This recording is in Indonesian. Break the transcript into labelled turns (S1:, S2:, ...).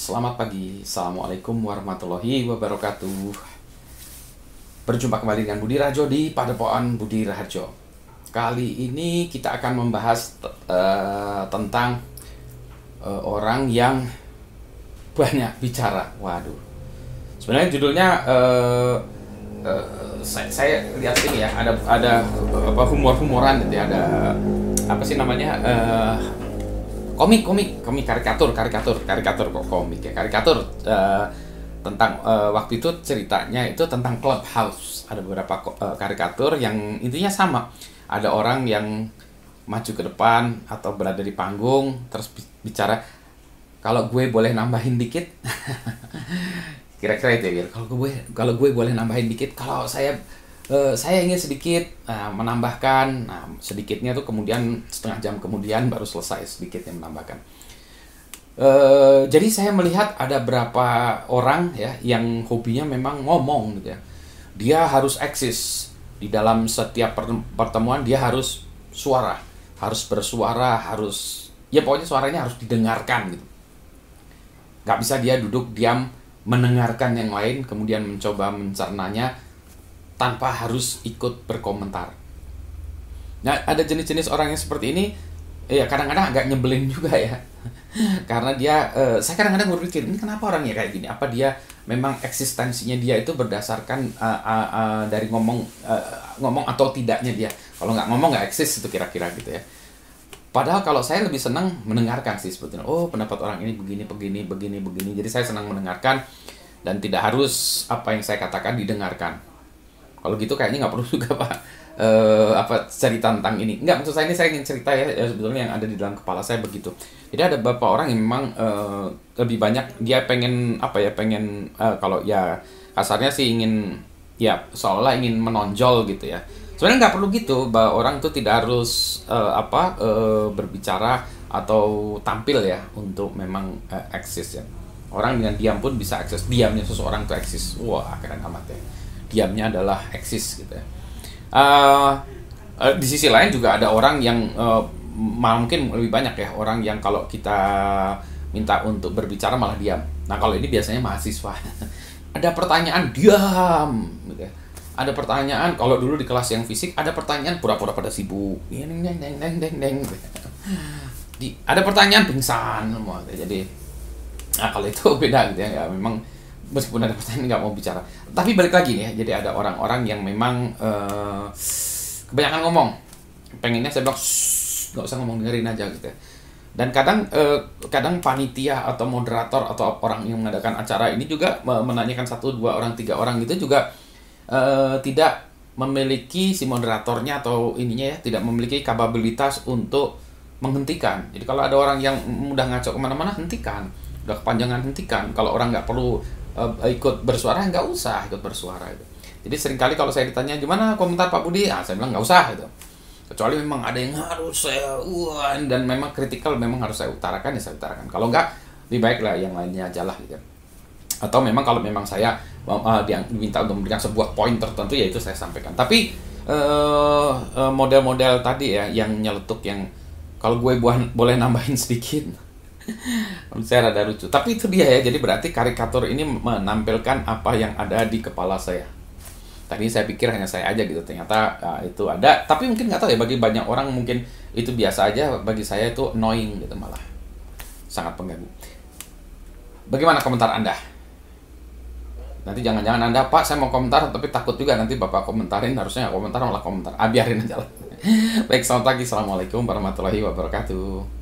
S1: Selamat pagi, Assalamualaikum warahmatullahi wabarakatuh. Berjumpa kembali dengan Budi Raharjo di Padepokan Budi Raharjo. Kali ini kita akan membahas tentang orang yang banyak bicara. Waduh, sebenarnya judulnya saya lihat ini ya, ada apa humor-humoran gitu ya, ada apa sih namanya, komik karikatur kok komik ya, karikatur tentang waktu itu ceritanya itu tentang Clubhouse. Ada beberapa karikatur yang intinya sama, ada orang yang maju ke depan atau berada di panggung terus bicara, kalau gue boleh nambahin dikit. Kira-kira itu ya, kalau gue boleh nambahin dikit, kalau saya ingin sedikit menambahkan. Nah, sedikitnya tuh kemudian setengah jam kemudian baru selesai sedikitnya menambahkan. Jadi saya melihat ada berapa orang ya yang hobinya memang ngomong gitu ya. Dia harus eksis di dalam setiap pertemuan, dia harus bersuara, harus ya pokoknya suaranya harus didengarkan gitu. Gak bisa dia duduk diam mendengarkan yang lain kemudian mencoba mencernanya tanpa harus ikut berkomentar. Nah, ada jenis-jenis orang yang seperti ini, ya kadang-kadang agak nyebelin juga ya. Karena dia, saya kadang-kadang berpikir, ini kenapa orangnya kayak gini? Apa dia memang eksistensinya dia itu berdasarkan dari ngomong atau tidaknya dia? Kalau nggak ngomong nggak eksis itu kira-kira gitu ya. Padahal kalau saya lebih senang mendengarkan sih sebetulnya. Oh, pendapat orang ini begini. Jadi saya senang mendengarkan dan tidak harus apa yang saya katakan didengarkan. Kalau gitu kayaknya nggak perlu juga Pak cerita tentang ini. Nggak, maksud saya ini saya ingin cerita ya sebetulnya yang ada di dalam kepala saya begitu. Jadi ada beberapa orang yang memang lebih banyak dia pengen kalau ya kasarnya sih ingin ya seolah ingin menonjol gitu ya. Sebenarnya nggak perlu gitu, bahwa orang itu tidak harus berbicara atau tampil ya untuk memang eksis ya. Orang dengan diam pun bisa eksis. Diamnya seseorang itu eksis. Wah, keren amat ya. Diamnya adalah eksis gitu ya. Di sisi lain juga ada orang yang mungkin lebih banyak ya, orang yang kalau kita minta untuk berbicara malah diam. Nah, kalau ini biasanya mahasiswa. Ada pertanyaan diam gitu ya. Ada pertanyaan, kalau dulu di kelas yang fisik ada pertanyaan pura-pura pada sibuk. Ada pertanyaan pingsan semua. Jadi nah, kalau itu beda gitu ya, memang meskipun ada pertanyaan nggak mau bicara. Tapi balik lagi nih ya, jadi ada orang-orang yang memang kebanyakan ngomong. Pengennya saya bilang, nggak usah ngomong, dengerin aja gitu ya. Dan kadang panitia atau moderator atau orang yang mengadakan acara ini juga menanyakan 1, 2 orang, 3 orang gitu juga tidak memiliki si moderatornya atau ininya ya, tidak memiliki kapabilitas untuk menghentikan. Jadi kalau ada orang yang mudah ngaco kemana-mana, hentikan. Udah kepanjangan, hentikan. Kalau orang nggak perlu ikut bersuara, nggak usah ikut bersuara gitu. Jadi seringkali kalau saya ditanya gimana komentar Pak Budi, saya bilang nggak usah gitu. Kecuali memang ada yang harus saya dan memang kritikal, memang harus saya utarakan ya saya utarakan. Kalau nggak, lebih baik lah yang lainnya aja lah gitu. Atau memang kalau memang saya diminta untuk memberikan sebuah poin tertentu, ya itu saya sampaikan. Tapi model-model tadi ya yang nyeletuk, yang kalau gue boleh nambahin sedikit, saya rada lucu. Tapi itu dia ya, jadi berarti karikatur ini menampilkan apa yang ada di kepala saya. Tadi saya pikir hanya saya aja gitu, ternyata itu ada. Tapi mungkin nggak tahu ya, bagi banyak orang mungkin itu biasa aja, bagi saya itu annoying gitu, malah sangat pengganggu. Bagaimana komentar Anda? Nanti jangan-jangan Anda, Pak saya mau komentar tapi takut juga nanti Bapak komentarin, harusnya nggak komentar malah komentar. Biarin aja lah. Baik, selamat pagi, Assalamualaikum warahmatullahi wabarakatuh.